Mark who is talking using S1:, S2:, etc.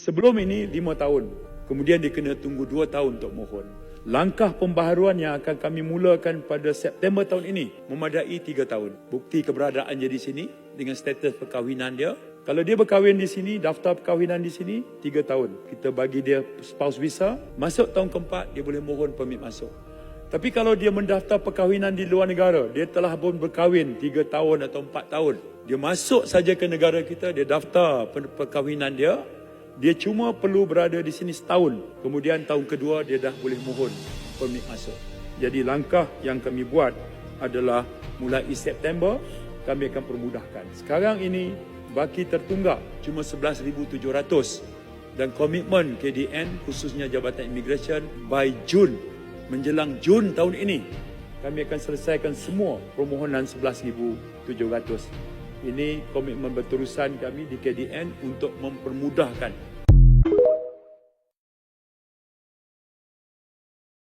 S1: Sebelum ini 5 tahun, kemudian dia kena tunggu 2 tahun untuk mohon. Langkah pembaharuan yang akan kami mulakan pada September tahun ini memadai 3 tahun. Bukti keberadaan dia di sini dengan status perkahwinan dia. Kalau dia berkahwin di sini, daftar perkahwinan di sini 3 tahun. Kita bagi dia spouse visa, masuk tahun keempat dia boleh mohon permit masuk. Tapi kalau dia mendaftar perkahwinan di luar negara, dia telah pun berkahwin 3 tahun atau 4 tahun. Dia masuk saja ke negara kita, dia daftar perkahwinan dia. Dia cuma perlu berada di sini setahun. Kemudian tahun kedua dia dah boleh mohon permit masuk. Jadi langkah yang kami buat adalah mulai September kami akan permudahkan. Sekarang ini baki tertunggak cuma 11,700 dan komitmen KDN khususnya Jabatan Immigration by Jun menjelang Jun tahun ini kami akan selesaikan semua permohonan 11,700. Ini komitmen berterusan kami di KDN untuk mempermudahkan